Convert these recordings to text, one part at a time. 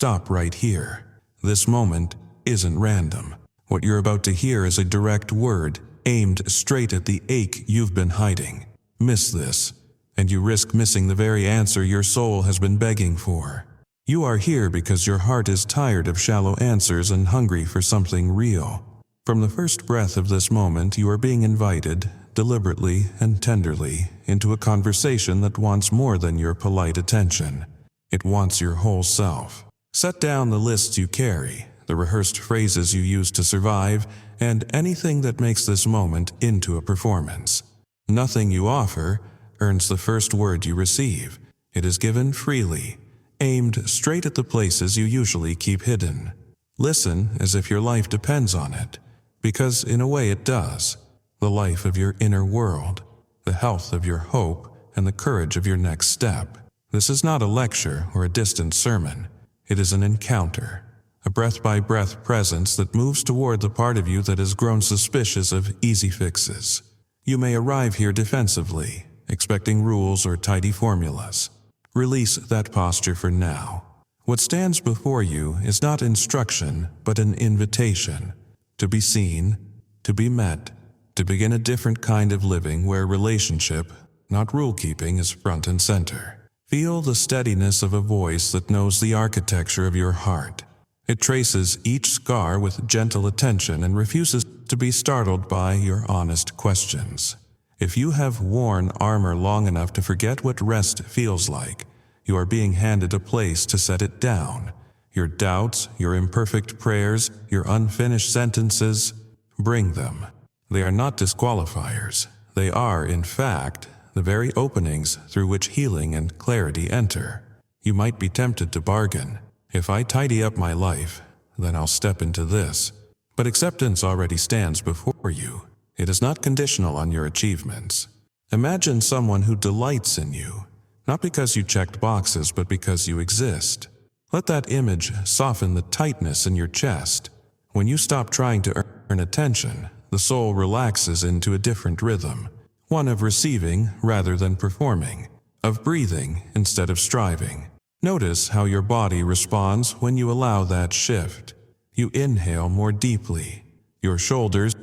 stop right here. This moment isn't random. What you're about to hear is a direct word aimed straight at the ache you've been hiding. Miss this, and you risk missing the very answer your soul has been begging for. You are here because your heart is tired of shallow answers and hungry for something real. From the first breath of this moment, you are being invited, deliberately and tenderly, into a conversation that wants more than your polite attention. It wants your whole self. Set down the lists you carry, the rehearsed phrases you use to survive, and anything that makes this moment into a performance. Nothing you offer earns the first word you receive. It is given freely, aimed straight at the places you usually keep hidden. Listen as if your life depends on it, because in a way it does. The life of your inner world, the health of your hope, and the courage of your next step. This is not a lecture or a distant sermon. It is an encounter, a breath-by-breath presence that moves toward the part of you that has grown suspicious of easy fixes. You may arrive here defensively, expecting rules or tidy formulas. Release that posture for now. What stands before you is not instruction, but an invitation. To be seen, to be met, to begin a different kind of living where relationship, not rule-keeping, is front and center. Feel the steadiness of a voice that knows the architecture of your heart. It traces each scar with gentle attention and refuses to be startled by your honest questions. If you have worn armor long enough to forget what rest feels like, you are being handed a place to set it down. Your doubts, your imperfect prayers, your unfinished sentences, bring them. They are not disqualifiers. They are, in fact, the very openings through which healing and clarity enter. You might be tempted to bargain. If I tidy up my life, then I'll step into this. But acceptance already stands before you. It is not conditional on your achievements. Imagine someone who delights in you, not because you checked boxes, but because you exist. Let that image soften the tightness in your chest. When you stop trying to earn attention, the soul relaxes into a different rhythm, one of receiving rather than performing, of breathing instead of striving. Notice how your body responds when you allow that shift. You inhale more deeply. Your shoulders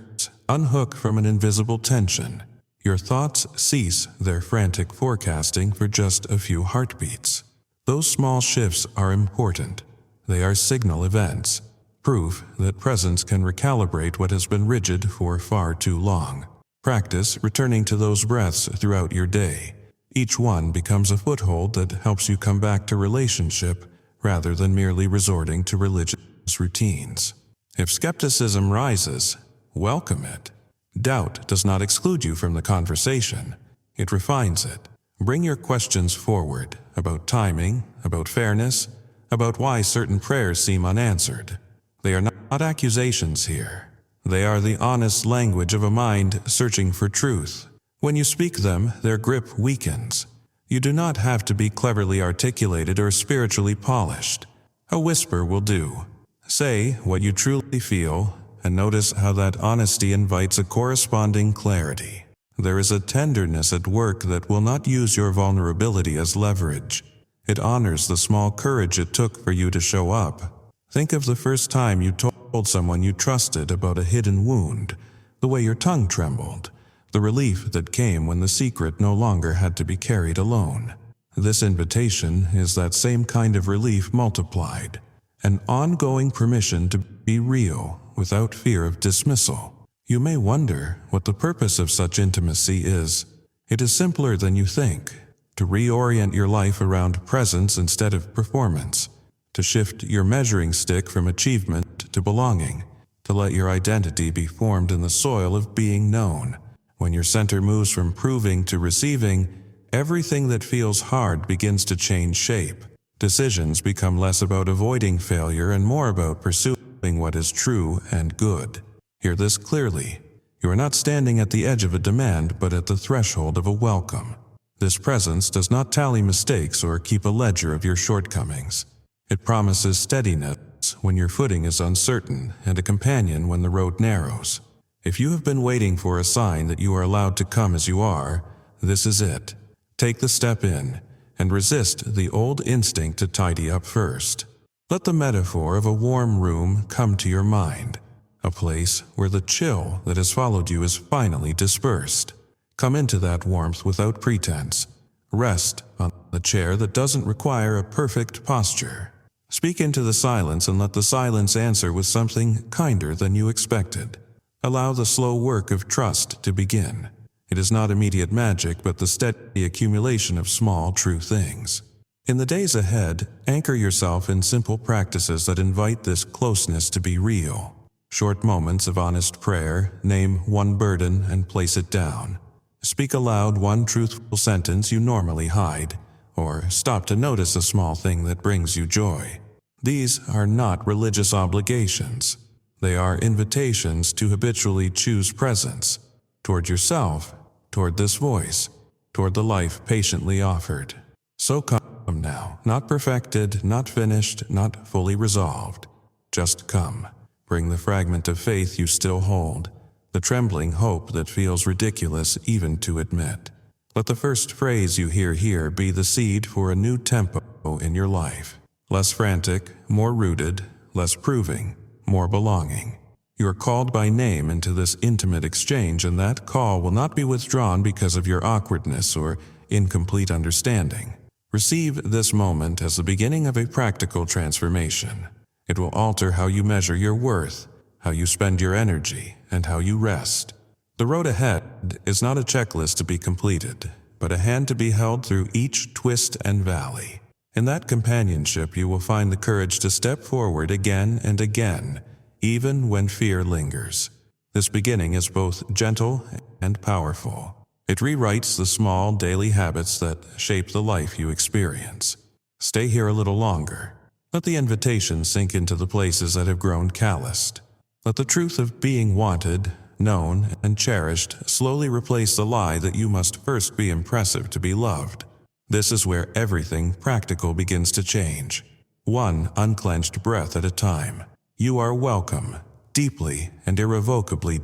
unhook from an invisible tension. Your thoughts cease their frantic forecasting for just a few heartbeats. Those small shifts are important. They are signal events, proof that presence can recalibrate what has been rigid for far too long. Practice returning to those breaths throughout your day. Each one becomes a foothold that helps you come back to relationship rather than merely resorting to religious routines. If skepticism rises, welcome it. Doubt does not exclude you from the conversation. It refines it. Bring your questions forward about timing, about fairness, about why certain prayers seem unanswered. They are not accusations here. They are the honest language of a mind searching for truth. When you speak them, their grip weakens. You do not have to be cleverly articulated or spiritually polished. A whisper will do. Say what you truly feel, and notice how that honesty invites a corresponding clarity. There is a tenderness at work that will not use your vulnerability as leverage. It honors the small courage it took for you to show up. Think of the first time you told someone you trusted about a hidden wound, the way your tongue trembled, the relief that came when the secret no longer had to be carried alone. This invitation is that same kind of relief multiplied, an ongoing permission to be real without fear of dismissal. You may wonder what the purpose of such intimacy is. It is simpler than you think, to reorient your life around presence instead of performance, to shift your measuring stick from achievement to belonging, to let your identity be formed in the soil of being known. When your center moves from proving to receiving, everything that feels hard begins to change shape. Decisions become less about avoiding failure and more about pursuing what is true and good. Hear this clearly. You are not standing at the edge of a demand, but at the threshold of a welcome. This presence does not tally mistakes or keep a ledger of your shortcomings. It promises steadiness when your footing is uncertain and a companion when the road narrows. If you have been waiting for a sign that you are allowed to come as you are, this is it. Take the step in and resist the old instinct to tidy up first. Let the metaphor of a warm room come to your mind, a place where the chill that has followed you is finally dispersed. Come into that warmth without pretense. Rest on the chair that doesn't require a perfect posture. Speak into the silence and let the silence answer with something kinder than you expected. Allow the slow work of trust to begin. It is not immediate magic, but the steady accumulation of small, true things. In the days ahead, anchor yourself in simple practices that invite this closeness to be real. Short moments of honest prayer, name one burden and place it down. Speak aloud one truthful sentence you normally hide, or stop to notice a small thing that brings you joy. These are not religious obligations. They are invitations to habitually choose presence toward yourself, toward this voice, toward the life patiently offered. So come now, not perfected, not finished, not fully resolved. Just come. Bring the fragment of faith you still hold, the trembling hope that feels ridiculous even to admit. Let the first phrase you hear here be the seed for a new tempo in your life. Less frantic, more rooted, less proving, more belonging. You are called by name into this intimate exchange, and that call will not be withdrawn because of your awkwardness or incomplete understanding. Receive this moment as the beginning of a practical transformation. It will alter how you measure your worth, how you spend your energy, and how you rest. The road ahead is not a checklist to be completed, but a hand to be held through each twist and valley. In that companionship, you will find the courage to step forward again and again, even when fear lingers. This beginning is both gentle and powerful. It rewrites the small daily habits that shape the life you experience. Stay here a little longer. Let the invitation sink into the places that have grown calloused. Let the truth of being wanted, known, and cherished slowly replace the lie that you must first be impressive to be loved. This is where everything practical begins to change. One unclenched breath at a time. You are welcome, deeply and irrevocably.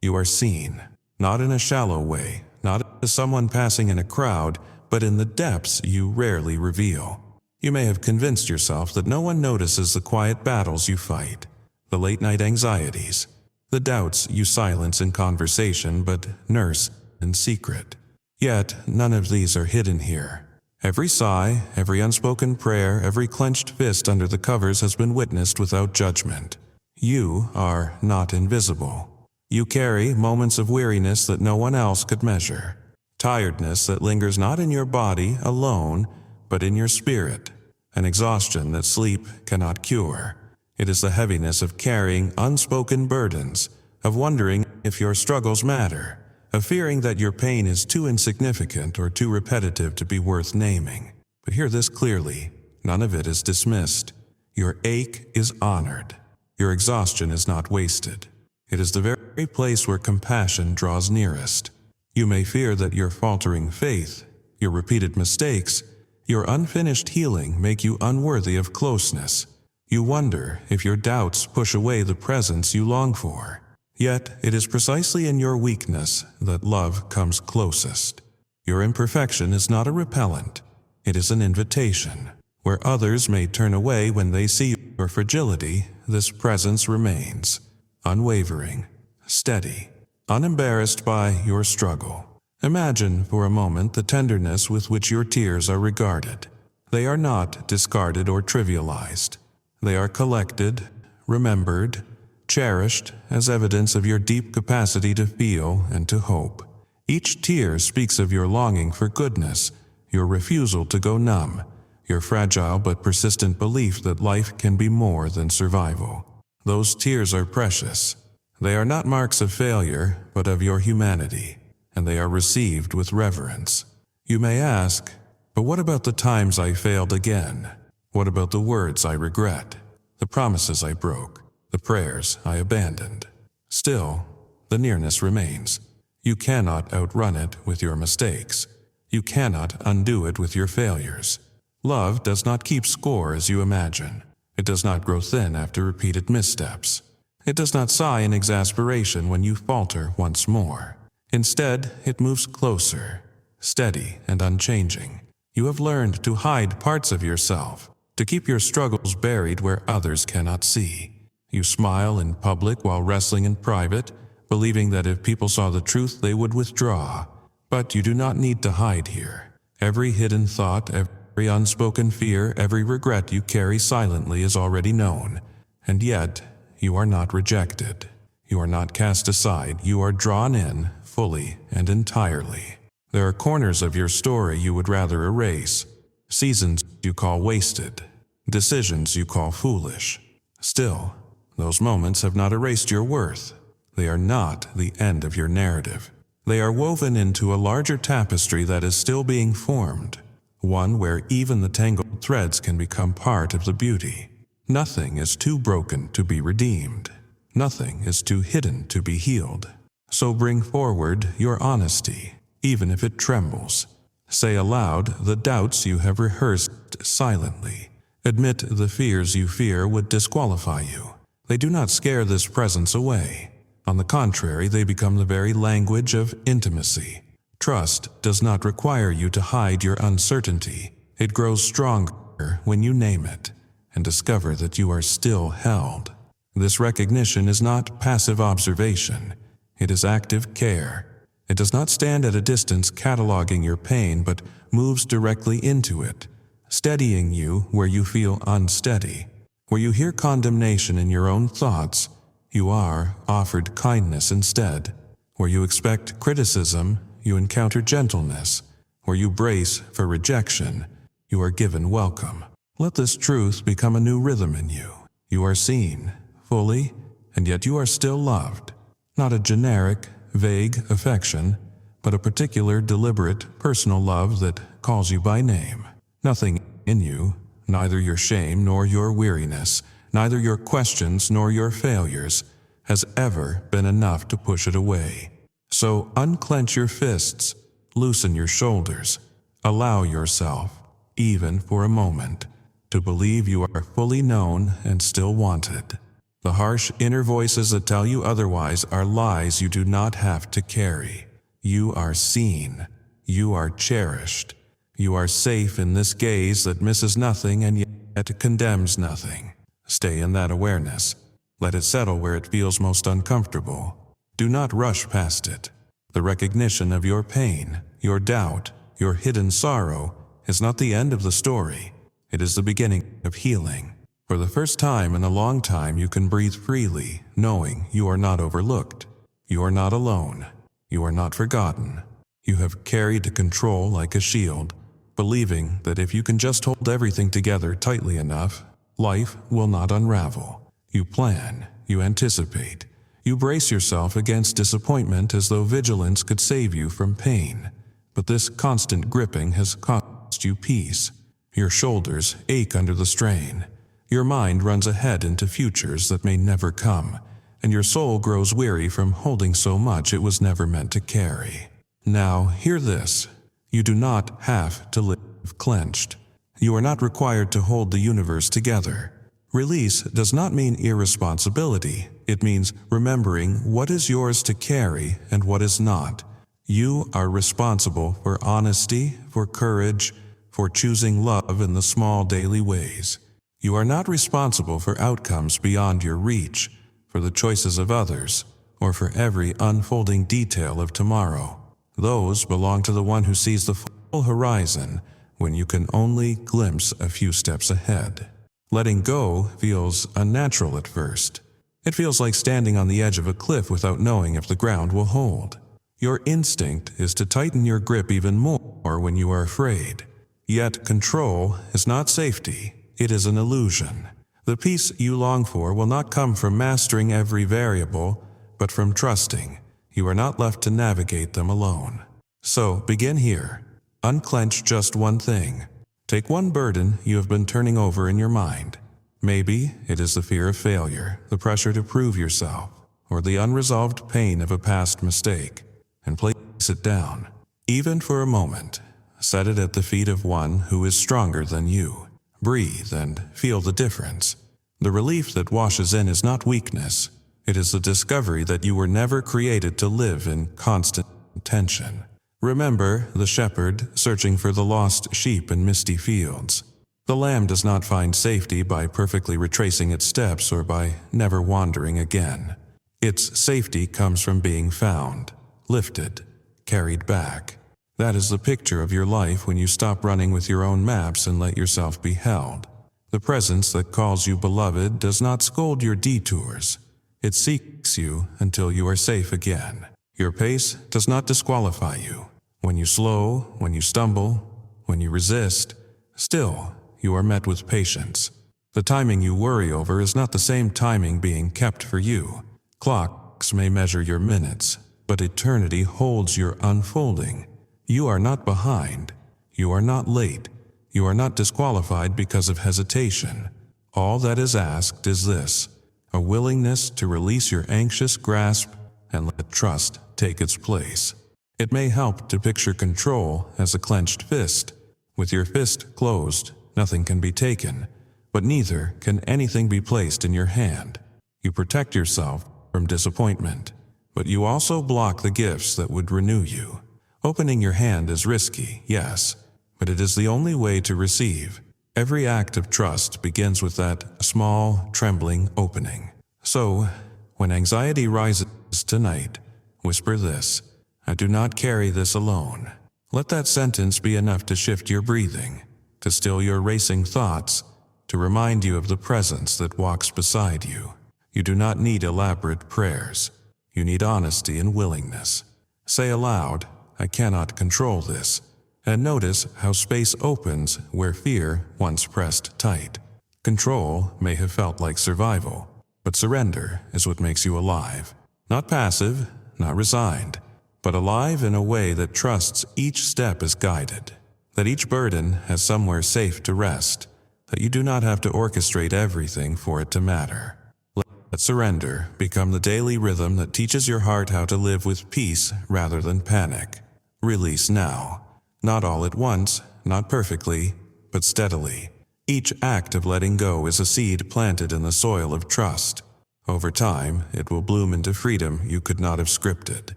You are seen. Not in a shallow way, not as someone passing in a crowd, but in the depths you rarely reveal. You may have convinced yourself that no one notices the quiet battles you fight, the late-night anxieties, the doubts you silence in conversation but nurse in secret. Yet none of these are hidden here. Every sigh, every unspoken prayer, every clenched fist under the covers has been witnessed without judgment. You are not invisible. You carry moments of weariness that no one else could measure, tiredness that lingers not in your body alone, but in your spirit, an exhaustion that sleep cannot cure. It is the heaviness of carrying unspoken burdens, of wondering if your struggles matter, of fearing that your pain is too insignificant or too repetitive to be worth naming. But hear this clearly, none of it is dismissed. Your ache is honored. Your exhaustion is not wasted. It is the very place where compassion draws nearest. You may fear that your faltering faith, your repeated mistakes, your unfinished healing make you unworthy of closeness. You wonder if your doubts push away the presence you long for. Yet it is precisely in your weakness that love comes closest. Your imperfection is not a repellent. It is an invitation. Where others may turn away when they see your fragility, this presence remains. Unwavering, steady, unembarrassed by your struggle. Imagine for a moment the tenderness with which your tears are regarded. They are not discarded or trivialized. They are collected, remembered, cherished as evidence of your deep capacity to feel and to hope. Each tear speaks of your longing for goodness, your refusal to go numb, your fragile but persistent belief that life can be more than survival. Those tears are precious. They are not marks of failure, but of your humanity, and they are received with reverence. You may ask, but what about the times I failed again? What about the words I regret, the promises I broke, the prayers I abandoned? Still, the nearness remains. You cannot outrun it with your mistakes. You cannot undo it with your failures. Love does not keep score as you imagine. It does not grow thin after repeated missteps. It does not sigh in exasperation when you falter once more. Instead, it moves closer, steady and unchanging. You have learned to hide parts of yourself, to keep your struggles buried where others cannot see. You smile in public while wrestling in private, believing that if people saw the truth they would withdraw. But you do not need to hide here. Every hidden thought, every unspoken fear, every regret you carry silently is already known. And yet, you are not rejected. You are not cast aside. You are drawn in, fully and entirely. There are corners of your story you would rather erase, seasons you call wasted, decisions you call foolish. Still, those moments have not erased your worth. They are not the end of your narrative. They are woven into a larger tapestry that is still being formed, one where even the tangled threads can become part of the beauty. Nothing is too broken to be redeemed. Nothing is too hidden to be healed. So bring forward your honesty, even if it trembles. Say aloud the doubts you have rehearsed silently. Admit the fears you fear would disqualify you. They do not scare this presence away. On the contrary, they become the very language of intimacy. Trust does not require you to hide your uncertainty. It grows stronger when you name it and discover that you are still held. This recognition is not passive observation. It is active care. It does not stand at a distance cataloging your pain, but moves directly into it, steadying you where you feel unsteady. Where you hear condemnation in your own thoughts, you are offered kindness instead. Where you expect criticism, you encounter gentleness. Where you brace for rejection, you are given welcome. Let this truth become a new rhythm in you. You are seen, fully, and yet you are still loved. Not a generic, vague affection, but a particular, deliberate, personal love that calls you by name. Nothing in you, neither your shame nor your weariness, neither your questions nor your failures, has ever been enough to push it away. So unclench your fists, loosen your shoulders, allow yourself, even for a moment, to believe you are fully known and still wanted. The harsh inner voices that tell you otherwise are lies you do not have to carry. You are seen. You are cherished. You are safe in this gaze that misses nothing and yet condemns nothing. Stay in that awareness. Let it settle where it feels most uncomfortable. Do not rush past it. The recognition of your pain, your doubt, your hidden sorrow is not the end of the story. It is the beginning of healing. For the first time in a long time, you can breathe freely, knowing you are not overlooked. You are not alone. You are not forgotten. You have carried the control like a shield, believing that if you can just hold everything together tightly enough, life will not unravel. You plan, you anticipate, you brace yourself against disappointment as though vigilance could save you from pain. But this constant gripping has cost you peace. Your shoulders ache under the strain. Your mind runs ahead into futures that may never come, and your soul grows weary from holding so much it was never meant to carry. Now, hear this. You do not have to live clenched. You are not required to hold the universe together. Release does not mean irresponsibility. It means remembering what is yours to carry and what is not. You are responsible for honesty, for courage, for choosing love in the small daily ways. You are not responsible for outcomes beyond your reach, for the choices of others, or for every unfolding detail of tomorrow. Those belong to the one who sees the full horizon when you can only glimpse a few steps ahead. Letting go feels unnatural at first. It feels like standing on the edge of a cliff without knowing if the ground will hold. Your instinct is to tighten your grip even more when you are afraid. Yet control is not safety. It is an illusion. The peace you long for will not come from mastering every variable, but from trusting you are not left to navigate them alone. So begin here. Unclench just one thing. Take one burden you have been turning over in your mind. Maybe it is the fear of failure, the pressure to prove yourself, or the unresolved pain of a past mistake, and place it down. Even for a moment, set it at the feet of one who is stronger than you. Breathe and feel the difference. The relief that washes in is not weakness. It is the discovery that you were never created to live in constant tension. Remember the shepherd searching for the lost sheep in misty fields. The lamb does not find safety by perfectly retracing its steps or by never wandering again. Its safety comes from being found, lifted, carried back. That is the picture of your life when you stop running with your own maps and let yourself be held. The presence that calls you beloved does not scold your detours. It seeks you until you are safe again. Your pace does not disqualify you. When you slow, when you stumble, when you resist, still you are met with patience. The timing you worry over is not the same timing being kept for you. Clocks may measure your minutes, but eternity holds your unfolding. You are not behind. You are not late. You are not disqualified because of hesitation. All that is asked is this: a willingness to release your anxious grasp and let trust take its place. It may help to picture control as a clenched fist. With your fist closed, nothing can be taken, but neither can anything be placed in your hand. You protect yourself from disappointment, but you also block the gifts that would renew you. Opening your hand is risky, yes, but it is the only way to receive. Every act of trust begins with that small, trembling opening. So, when anxiety rises tonight, whisper this: I do not carry this alone. Let that sentence be enough to shift your breathing, to still your racing thoughts, to remind you of the presence that walks beside you. You do not need elaborate prayers. You need honesty and willingness. Say aloud, I cannot control this, and notice how space opens where fear once pressed tight. Control may have felt like survival, but surrender is what makes you alive. Not passive, not resigned, but alive in a way that trusts each step is guided, that each burden has somewhere safe to rest, that you do not have to orchestrate everything for it to matter. Let surrender become the daily rhythm that teaches your heart how to live with peace rather than panic. Release now. Not all at once, not perfectly, but steadily. Each act of letting go is a seed planted in the soil of trust. Over time, it will bloom into freedom you could not have scripted.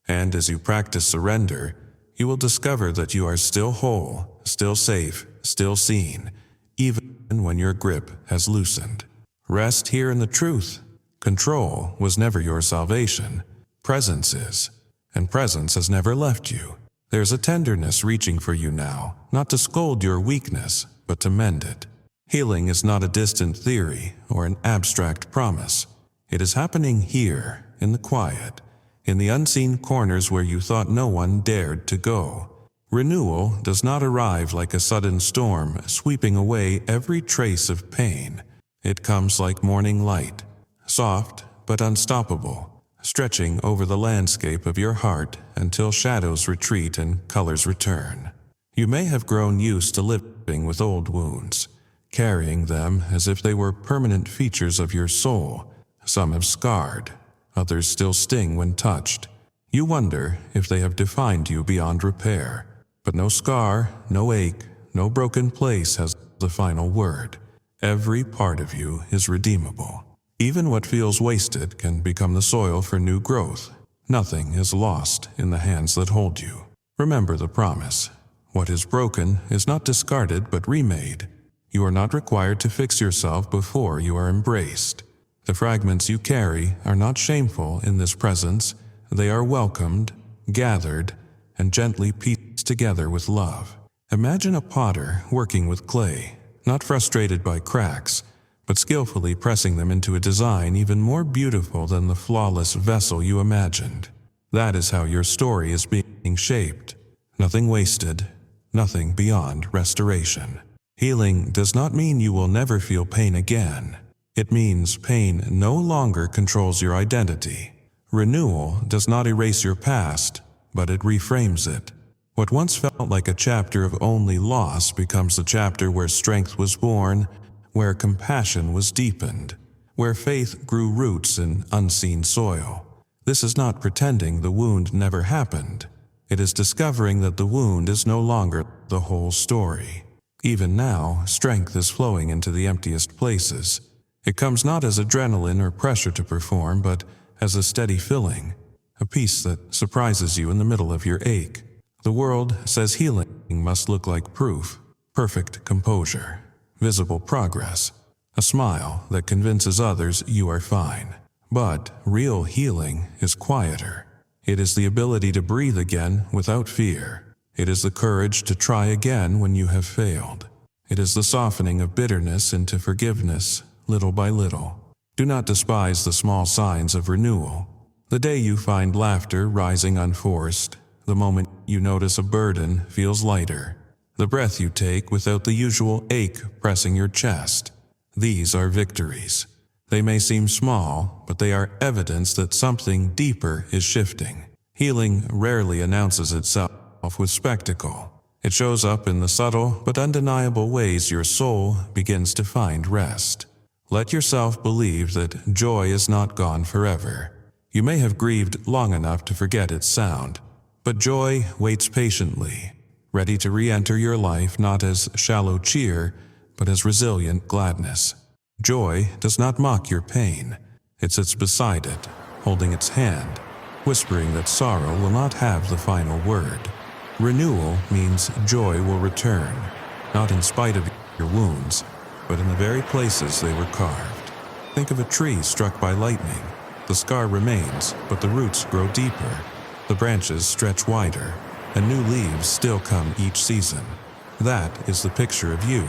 And as you practice surrender, you will discover that you are still whole, still safe, still seen, even when your grip has loosened. Rest here in the truth. Control was never your salvation. Presence is, and presence has never left you. There's a tenderness reaching for you now, not to scold your weakness, but to mend it. Healing is not a distant theory or an abstract promise. It is happening here, in the quiet, in the unseen corners where you thought no one dared to go. Renewal does not arrive like a sudden storm, sweeping away every trace of pain. It comes like morning light, soft but unstoppable, stretching over the landscape of your heart until shadows retreat and colors return. You may have grown used to living with old wounds, carrying them as if they were permanent features of your soul. Some have scarred, others still sting when touched. You wonder if they have defined you beyond repair. But no scar, no ache, no broken place has the final word. Every part of you is redeemable. Even what feels wasted can become the soil for new growth. Nothing is lost in the hands that hold you. Remember the promise. What is broken is not discarded but remade. You are not required to fix yourself before you are embraced. The fragments you carry are not shameful in this presence. They are welcomed, gathered, and gently pieced together with love. Imagine a potter working with clay, not frustrated by cracks, but skillfully pressing them into a design even more beautiful than the flawless vessel you imagined. That is how your story is being shaped. Nothing wasted, nothing beyond restoration. Healing does not mean you will never feel pain again. It means pain no longer controls your identity. Renewal does not erase your past, but it reframes it. What once felt like a chapter of only loss becomes a chapter where strength was born, where compassion was deepened, where faith grew roots in unseen soil. This is not pretending the wound never happened. It is discovering that the wound is no longer the whole story. Even now, strength is flowing into the emptiest places. It comes not as adrenaline or pressure to perform, but as a steady filling, a peace that surprises you in the middle of your ache. The world says healing must look like proof, perfect composure. visible progress, a smile that convinces others you are fine. But real healing is quieter. It is the ability to breathe again without fear. It is the courage to try again when you have failed. It is the softening of bitterness into forgiveness, little by little. Do not despise the small signs of renewal. The day you find laughter rising unforced, the moment you notice a burden feels lighter, the breath you take without the usual ache pressing your chest. These are victories. They may seem small, but they are evidence that something deeper is shifting. Healing rarely announces itself with spectacle. It shows up in the subtle but undeniable ways your soul begins to find rest. Let yourself believe that joy is not gone forever. You may have grieved long enough to forget its sound, but joy waits patiently, ready to re-enter your life not as shallow cheer, but as resilient gladness. Joy does not mock your pain. It sits beside it, holding its hand, whispering that sorrow will not have the final word. Renewal means joy will return, not in spite of your wounds, but in the very places they were carved. Think of a tree struck by lightning. The scar remains, but the roots grow deeper. The branches stretch wider, and new leaves still come each season. That is the picture of you.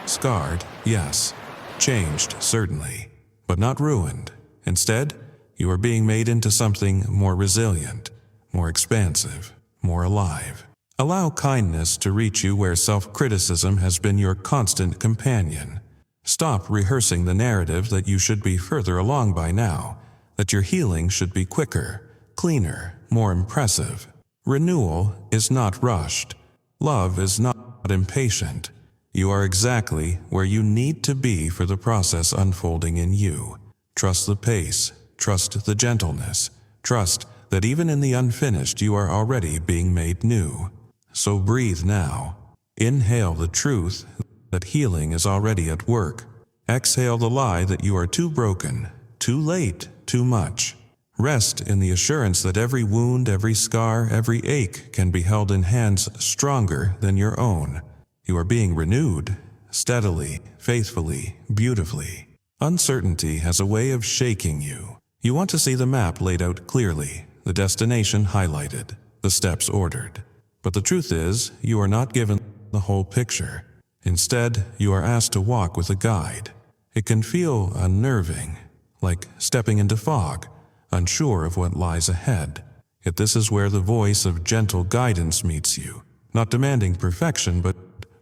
Scarred, yes. Changed, certainly, but not ruined. Instead, you are being made into something more resilient, more expansive, more alive. Allow kindness to reach you where self-criticism has been your constant companion. Stop rehearsing the narrative that you should be further along by now, that your healing should be quicker, cleaner, more impressive. Renewal is not rushed. Love is not impatient. You are exactly where you need to be for the process unfolding in you. Trust the pace, trust the gentleness, trust that even in the unfinished you are already being made new. So breathe now. Inhale the truth that healing is already at work. Exhale the lie that you are too broken, too late, too much. Rest in the assurance that every wound, every scar, every ache can be held in hands stronger than your own. You are being renewed, steadily, faithfully, beautifully. Uncertainty has a way of shaking you. You want to see the map laid out clearly, the destination highlighted, the steps ordered. But the truth is, you are not given the whole picture. Instead, you are asked to walk with a guide. It can feel unnerving, like stepping into fog, unsure of what lies ahead. Yet this is where the voice of gentle guidance meets you, not demanding perfection, but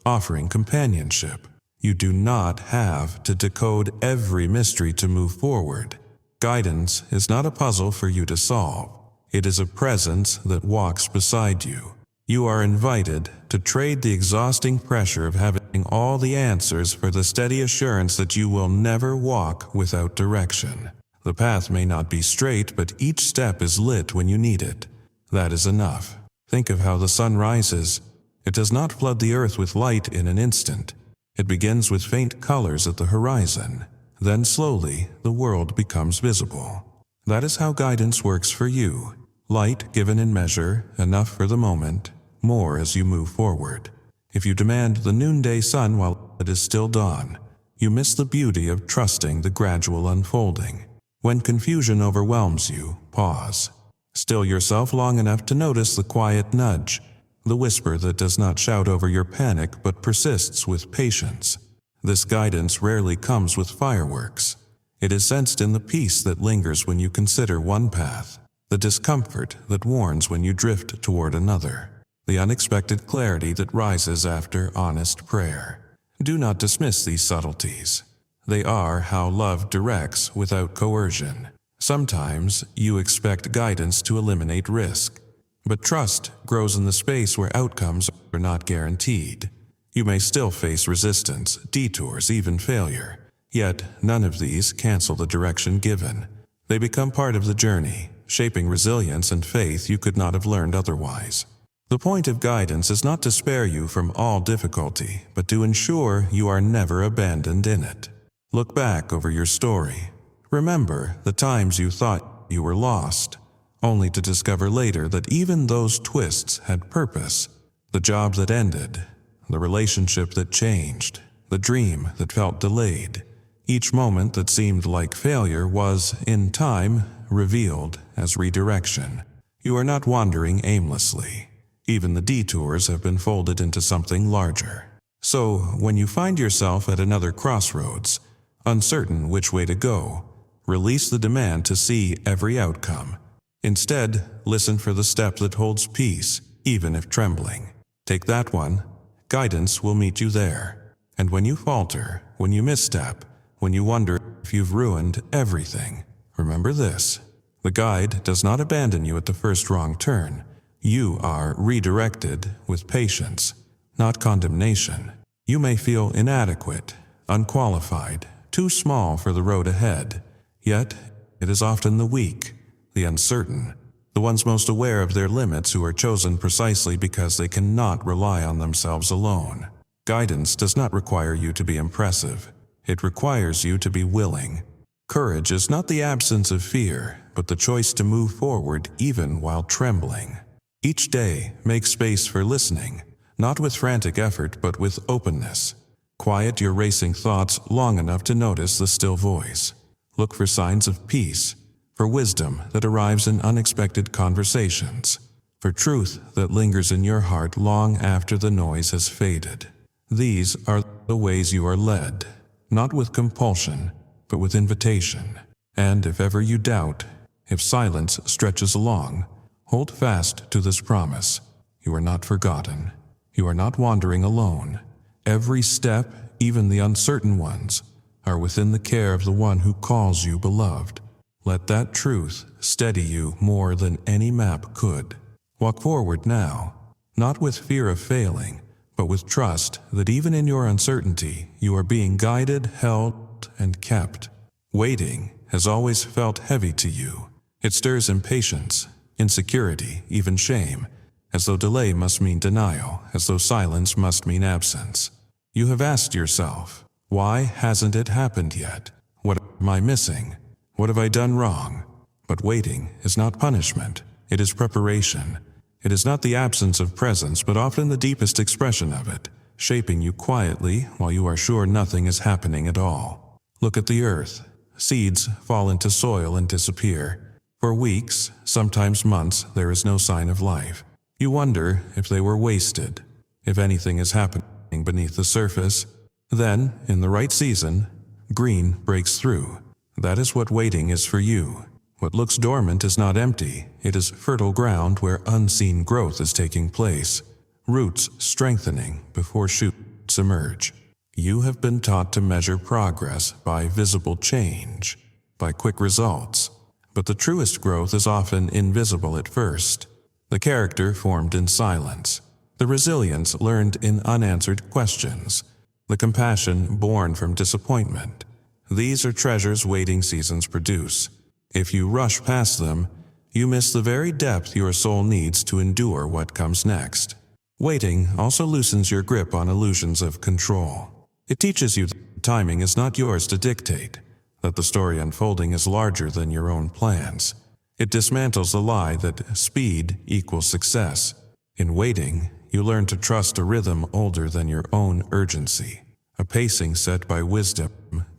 offering companionship. You do not have to decode every mystery to move forward. Guidance is not a puzzle for you to solve. It is a presence that walks beside you. You are invited to trade the exhausting pressure of having all the answers for the steady assurance that you will never walk without direction. The path may not be straight, but each step is lit when you need it. That is enough. Think of how the sun rises. It does not flood the earth with light in an instant. It begins with faint colors at the horizon. Then slowly, the world becomes visible. That is how guidance works for you. Light given in measure, enough for the moment, more as you move forward. If you demand the noonday sun while it is still dawn, you miss the beauty of trusting the gradual unfolding. When confusion overwhelms you, pause. Still yourself long enough to notice the quiet nudge, the whisper that does not shout over your panic but persists with patience. This guidance rarely comes with fireworks. It is sensed in the peace that lingers when you consider one path, the discomfort that warns when you drift toward another, the unexpected clarity that rises after honest prayer. Do not dismiss these subtleties. They are how love directs without coercion. Sometimes you expect guidance to eliminate risk, but trust grows in the space where outcomes are not guaranteed. You may still face resistance, detours, even failure. Yet none of these cancel the direction given. They become part of the journey, shaping resilience and faith you could not have learned otherwise. The point of guidance is not to spare you from all difficulty, but to ensure you are never abandoned in it. Look back over your story. Remember the times you thought you were lost, only to discover later that even those twists had purpose. The job that ended, the relationship that changed, the dream that felt delayed. Each moment that seemed like failure was, in time, revealed as redirection. You are not wandering aimlessly. Even the detours have been folded into something larger. So, when you find yourself at another crossroads, uncertain which way to go, release the demand to see every outcome. Instead, listen for the step that holds peace, even if trembling. Take that one. Guidance will meet you there. And when you falter, when you misstep, when you wonder if you've ruined everything, remember this. The guide does not abandon you at the first wrong turn. You are redirected with patience, not condemnation. You may feel inadequate, unqualified, too small for the road ahead. Yet, it is often the weak, the uncertain, the ones most aware of their limits who are chosen precisely because they cannot rely on themselves alone. Guidance does not require you to be impressive. It requires you to be willing. Courage is not the absence of fear, but the choice to move forward even while trembling. Each day, make space for listening, not with frantic effort but with openness. Quiet your racing thoughts long enough to notice the still voice. Look for signs of peace, for wisdom that arrives in unexpected conversations, for truth that lingers in your heart long after the noise has faded. These are the ways you are led, not with compulsion, but with invitation. And if ever you doubt, if silence stretches along, hold fast to this promise. You are not forgotten. You are not wandering alone. Every step, even the uncertain ones, are within the care of the one who calls you beloved. Let that truth steady you more than any map could. Walk forward now, not with fear of failing, but with trust that even in your uncertainty, you are being guided, held, and kept. Waiting has always felt heavy to you. It stirs impatience, insecurity, even shame, as though delay must mean denial, as though silence must mean absence. You have asked yourself, why hasn't it happened yet? What am I missing? What have I done wrong? But waiting is not punishment. It is preparation. It is not the absence of presence, but often the deepest expression of it, shaping you quietly while you are sure nothing is happening at all. Look at the earth. Seeds fall into soil and disappear. For weeks, sometimes months, there is no sign of life. You wonder if they were wasted, if anything is happening beneath the surface. Then, in the right season, green breaks through. That is what waiting is for you. What looks dormant is not empty. It is fertile ground where unseen growth is taking place, roots strengthening before shoots emerge. You have been taught to measure progress by visible change, by quick results. But the truest growth is often invisible at first. The character formed in silence, the resilience learned in unanswered questions, the compassion born from disappointment. These are treasures waiting seasons produce. If you rush past them, you miss the very depth your soul needs to endure what comes next. Waiting also loosens your grip on illusions of control. It teaches you that timing is not yours to dictate, that the story unfolding is larger than your own plans. It dismantles the lie that speed equals success. In waiting, you learn to trust a rhythm older than your own urgency, a pacing set by wisdom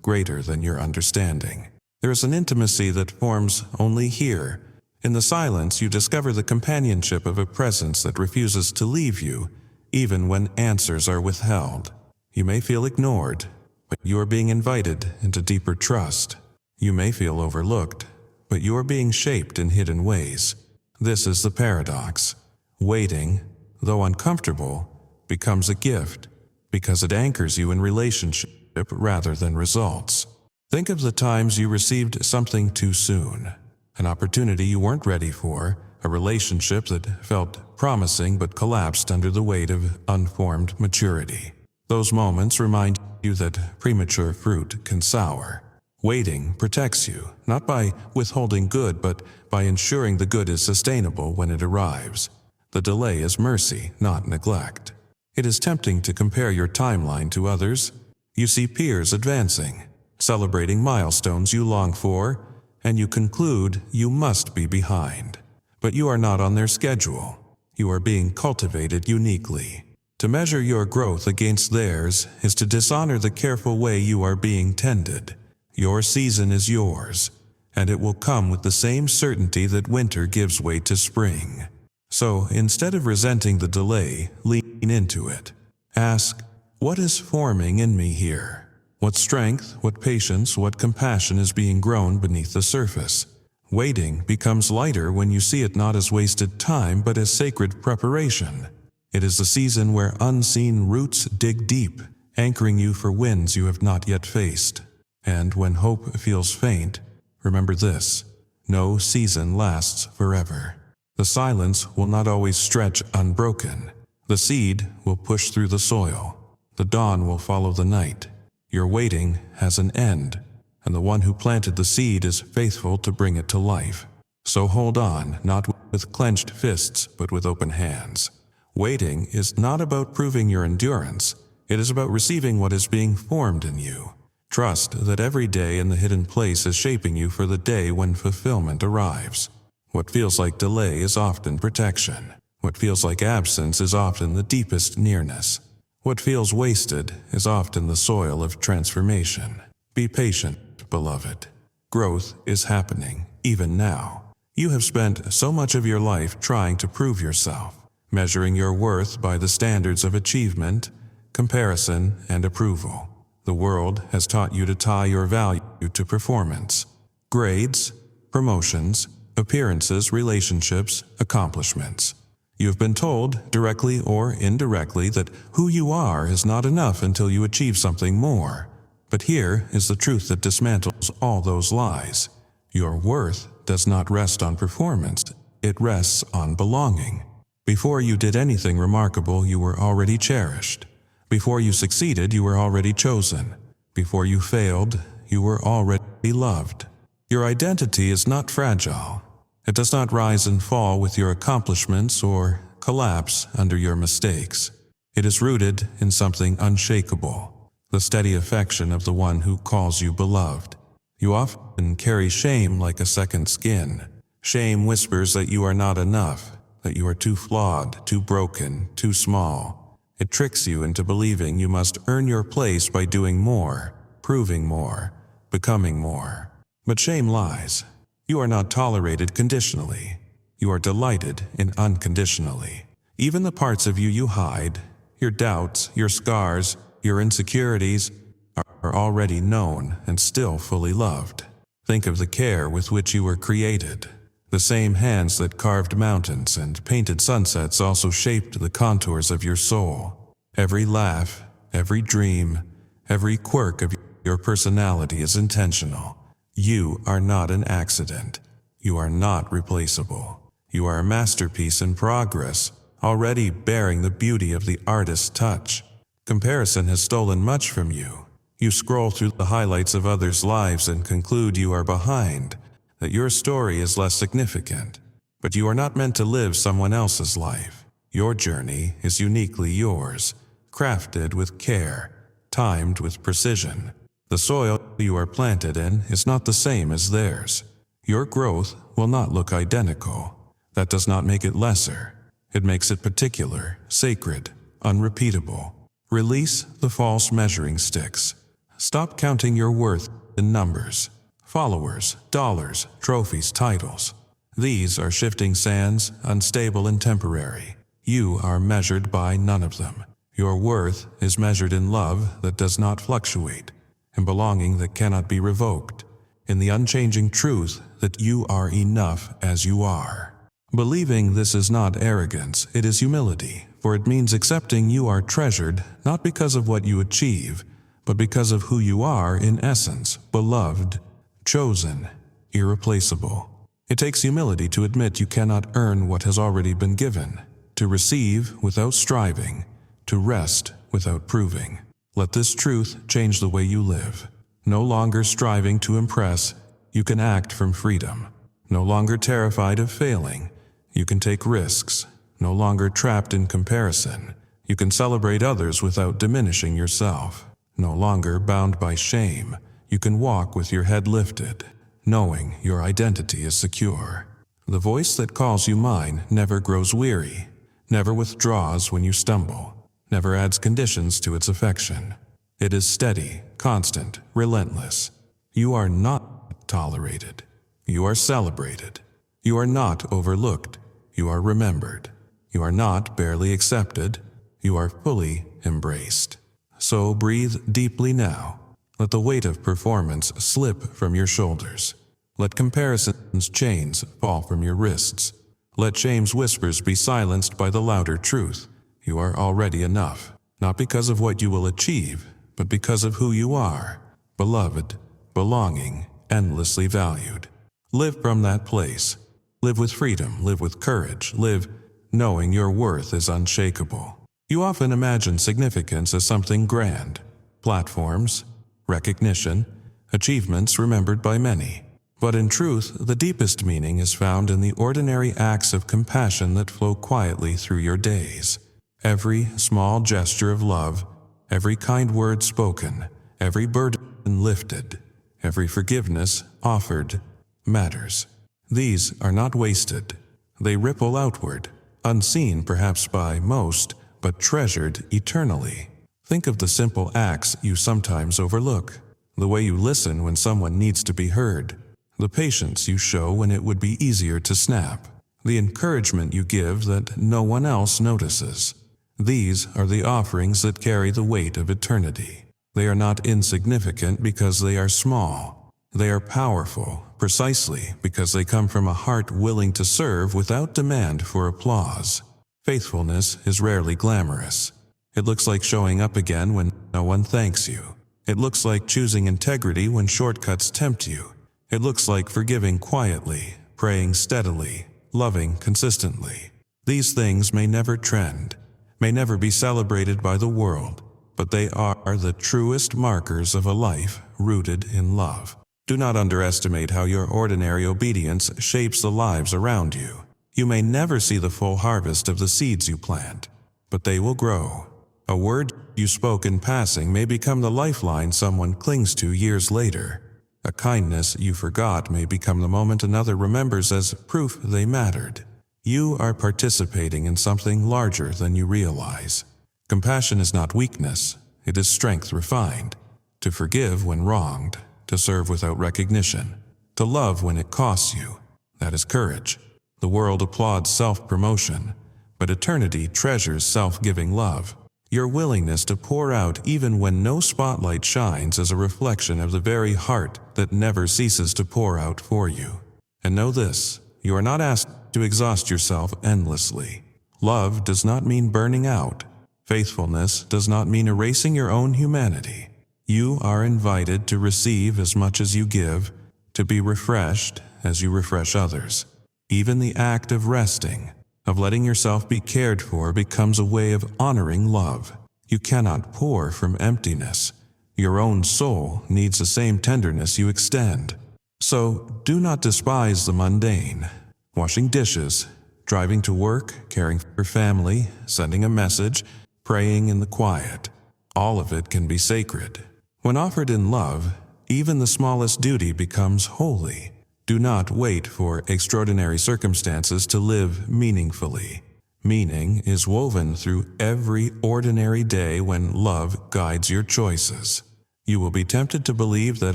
greater than your understanding. There is an intimacy that forms only here. In the silence, you discover the companionship of a presence that refuses to leave you, even when answers are withheld. You may feel ignored, but you are being invited into deeper trust. You may feel overlooked, but you are being shaped in hidden ways. This is the paradox. Waiting, though uncomfortable, becomes a gift because it anchors you in relationship rather than results. Think of the times you received something too soon, an opportunity you weren't ready for, a relationship that felt promising but collapsed under the weight of unformed maturity. Those moments remind you that premature fruit can sour. Waiting protects you, not by withholding good, but by ensuring the good is sustainable when it arrives. The delay is mercy, not neglect. It is tempting to compare your timeline to others. You see peers advancing, celebrating milestones you long for, and you conclude you must be behind. But you are not on their schedule. You are being cultivated uniquely. To measure your growth against theirs is to dishonor the careful way you are being tended. Your season is yours, and it will come with the same certainty that winter gives way to spring. So, instead of resenting the delay, lean into it. Ask, what is forming in me here? What strength, what patience, what compassion is being grown beneath the surface? Waiting becomes lighter when you see it not as wasted time but as sacred preparation. It is the season where unseen roots dig deep, anchoring you for winds you have not yet faced. And when hope feels faint, remember this: no season lasts forever. The silence will not always stretch unbroken. The seed will push through the soil. The dawn will follow the night. Your waiting has an end, and the one who planted the seed is faithful to bring it to life. So hold on, not with clenched fists, but with open hands. Waiting is not about proving your endurance. It is about receiving what is being formed in you. Trust that every day in the hidden place is shaping you for the day when fulfillment arrives. What feels like delay is often protection. What feels like absence is often the deepest nearness. What feels wasted is often the soil of transformation. Be patient, beloved. Growth is happening, even now. You have spent so much of your life trying to prove yourself, measuring your worth by the standards of achievement, comparison, and approval. The world has taught you to tie your value to performance. Grades, promotions, appearances, relationships, accomplishments. You have been told, directly or indirectly, that who you are is not enough until you achieve something more. But here is the truth that dismantles all those lies. Your worth does not rest on performance. It rests on belonging. Before you did anything remarkable, you were already cherished. Before you succeeded, you were already chosen. Before you failed, you were already loved. Your identity is not fragile. It does not rise and fall with your accomplishments or collapse under your mistakes. It is rooted in something unshakable, the steady affection of the one who calls you beloved. You often carry shame like a second skin. Shame whispers that you are not enough, that you are too flawed, too broken, too small. It tricks you into believing you must earn your place by doing more, proving more, becoming more. But shame lies. You are not tolerated conditionally. You are delighted in unconditionally. Even the parts of you hide, your doubts, your scars, your insecurities, are already known and still fully loved. Think of the care with which you were created. The same hands that carved mountains and painted sunsets also shaped the contours of your soul. Every laugh, every dream, every quirk of your personality is intentional. You are not an accident. You are not replaceable. You are a masterpiece in progress, already bearing the beauty of the artist's touch. Comparison has stolen much from you. You scroll through the highlights of others' lives and conclude you are behind, that your story is less significant. But you are not meant to live someone else's life. Your journey is uniquely yours, crafted with care, timed with precision. The soil you are planted in is not the same as theirs. Your growth will not look identical. That does not make it lesser. It makes it particular, sacred, unrepeatable. Release the false measuring sticks. Stop counting your worth in numbers, followers, dollars, trophies, titles. These are shifting sands, unstable and temporary. You are measured by none of them. Your worth is measured in love that does not fluctuate, in belonging that cannot be revoked, in the unchanging truth that you are enough as you are. Believing this is not arrogance, it is humility, for it means accepting you are treasured not because of what you achieve, but because of who you are in essence, beloved, chosen, irreplaceable. It takes humility to admit you cannot earn what has already been given, to receive without striving, to rest without proving. Let this truth change the way you live. No longer striving to impress, you can act from freedom. No longer terrified of failing, you can take risks. No longer trapped in comparison, you can celebrate others without diminishing yourself. No longer bound by shame, you can walk with your head lifted, knowing your identity is secure. The voice that calls you mine never grows weary, never withdraws when you stumble, never adds conditions to its affection. It is steady, constant, relentless. You are not tolerated. You are celebrated. You are not overlooked. You are remembered. You are not barely accepted. You are fully embraced. So breathe deeply now. Let the weight of performance slip from your shoulders. Let comparison's chains fall from your wrists. Let shame's whispers be silenced by the louder truth. You are already enough, not because of what you will achieve, but because of who you are, beloved, belonging, endlessly valued. Live from that place. Live with freedom, live with courage, live knowing your worth is unshakable. You often imagine significance as something grand, platforms, recognition, achievements remembered by many. But in truth, the deepest meaning is found in the ordinary acts of compassion that flow quietly through your days. Every small gesture of love, every kind word spoken, every burden lifted, every forgiveness offered matters. These are not wasted. They ripple outward, unseen perhaps by most, but treasured eternally. Think of the simple acts you sometimes overlook, the way you listen when someone needs to be heard, the patience you show when it would be easier to snap, the encouragement you give that no one else notices. These are the offerings that carry the weight of eternity. They are not insignificant because they are small. They are powerful precisely because they come from a heart willing to serve without demand for applause. Faithfulness is rarely glamorous. It looks like showing up again when no one thanks you. It looks like choosing integrity when shortcuts tempt you. It looks like forgiving quietly, praying steadily, loving consistently. These things may never trend, may never be celebrated by the world, but they are the truest markers of a life rooted in love. Do not underestimate how your ordinary obedience shapes the lives around you. You may never see the full harvest of the seeds you plant, but they will grow. A word you spoke in passing may become the lifeline someone clings to years later. A kindness you forgot may become the moment another remembers as proof they mattered. You are participating in something larger than you realize. Compassion is not weakness, it is strength refined. To forgive when wronged, to serve without recognition, to love when it costs you, that is courage. The world applauds self-promotion, but eternity treasures self-giving love. Your willingness to pour out even when no spotlight shines is a reflection of the very heart that never ceases to pour out for you. And know this, you are not asked to exhaust yourself endlessly. Love does not mean burning out. Faithfulness does not mean erasing your own humanity. You are invited to receive as much as you give, to be refreshed as you refresh others. Even the act of resting, of letting yourself be cared for, becomes a way of honoring love. You cannot pour from emptiness. Your own soul needs the same tenderness you extend. So do not despise the mundane. Washing dishes, driving to work, caring for family, sending a message, praying in the quiet. All of it can be sacred. When offered in love, even the smallest duty becomes holy. Do not wait for extraordinary circumstances to live meaningfully. Meaning is woven through every ordinary day when love guides your choices. You will be tempted to believe that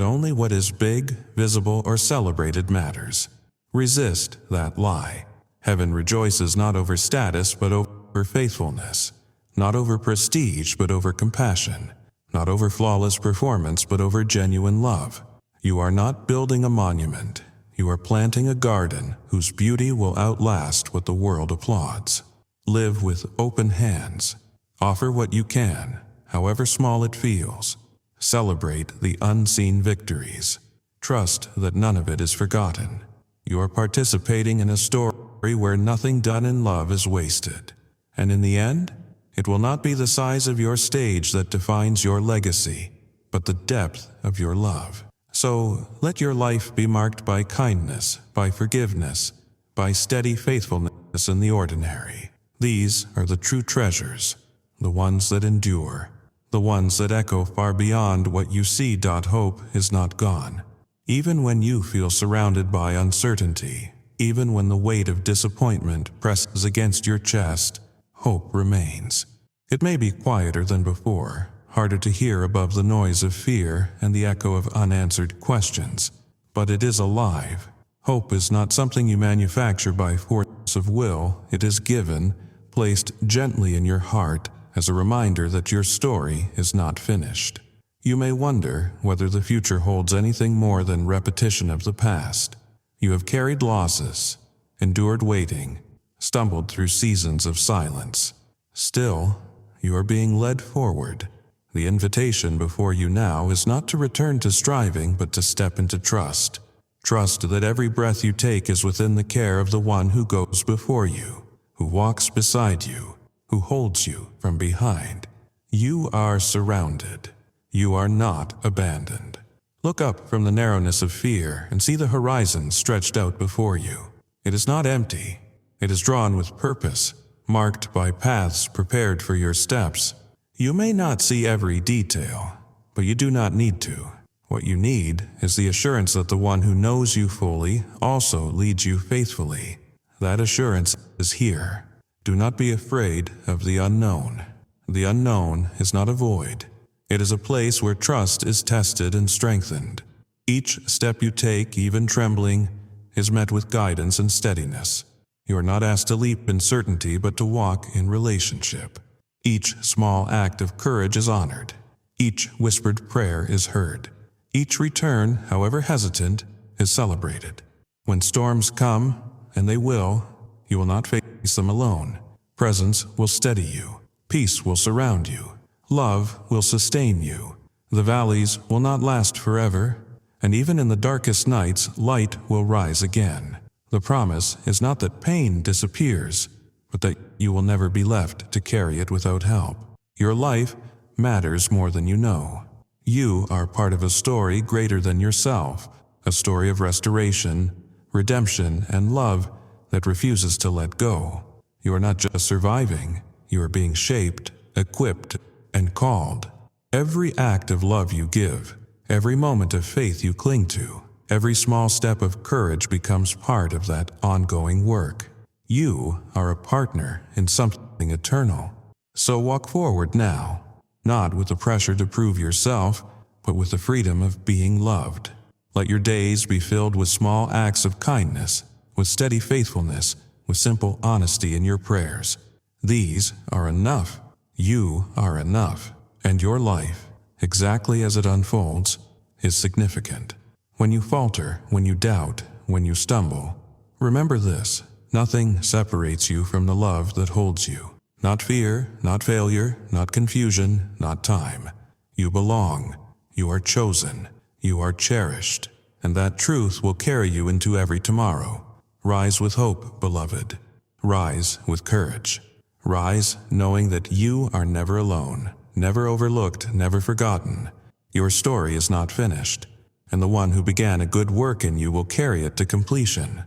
only what is big, visible, or celebrated matters. Resist that lie. Heaven rejoices not over status but over faithfulness, not over prestige but over compassion, not over flawless performance but over genuine love. You are not building a monument. You are planting a garden whose beauty will outlast what the world applauds. Live with open hands. Offer what you can, however small it feels. Celebrate the unseen victories. Trust that none of it is forgotten. You are participating in a story where nothing done in love is wasted. And in the end, it will not be the size of your stage that defines your legacy, but the depth of your love. So let your life be marked by kindness, by forgiveness, by steady faithfulness in the ordinary. These are the true treasures, the ones that endure, the ones that echo far beyond what you see. Hope is not gone. Even when you feel surrounded by uncertainty, even when the weight of disappointment presses against your chest, hope remains. It may be quieter than before, harder to hear above the noise of fear and the echo of unanswered questions, but it is alive. Hope is not something you manufacture by force of will. It is given, placed gently in your heart as a reminder that your story is not finished. You may wonder whether the future holds anything more than repetition of the past. You have carried losses, endured waiting, stumbled through seasons of silence. Still, you are being led forward. The invitation before you now is not to return to striving, but to step into trust. Trust that every breath you take is within the care of the one who goes before you, who walks beside you, who holds you from behind. You are surrounded. You are not abandoned. Look up from the narrowness of fear and see the horizon stretched out before you. It is not empty. It is drawn with purpose, marked by paths prepared for your steps. You may not see every detail, but you do not need to. What you need is the assurance that the one who knows you fully also leads you faithfully. That assurance is here. Do not be afraid of the unknown. The unknown is not a void. It is a place where trust is tested and strengthened. Each step you take, even trembling, is met with guidance and steadiness. You are not asked to leap in certainty, but to walk in relationship. Each small act of courage is honored. Each whispered prayer is heard. Each return, however hesitant, is celebrated. When storms come, and they will, you will not face them alone. Presence will steady you. Peace will surround you. Love will sustain you. The valleys will not last forever, and even in the darkest nights, light will rise again. The promise is not that pain disappears, but that you will never be left to carry it without help. Your life matters more than you know. You are part of a story greater than yourself, a story of restoration, redemption, and love that refuses to let go. You are not just surviving, you are being shaped, equipped, and called. Every act of love you give, every moment of faith you cling to, every small step of courage becomes part of that ongoing work. You are a partner in something eternal. So walk forward now, not with the pressure to prove yourself, but with the freedom of being loved. Let your days be filled with small acts of kindness, with steady faithfulness, with simple honesty in your prayers. These are enough. You are enough, and your life, exactly as it unfolds, is significant. When you falter, when you doubt, when you stumble, remember this: nothing separates you from the love that holds you. Not fear, not failure, not confusion, not time. You belong. You are chosen. You are cherished. And that truth will carry you into every tomorrow. Rise with hope, beloved. Rise with courage. Rise knowing that you are never alone, never overlooked, never forgotten. Your story is not finished, and the one who began a good work in you will carry it to completion.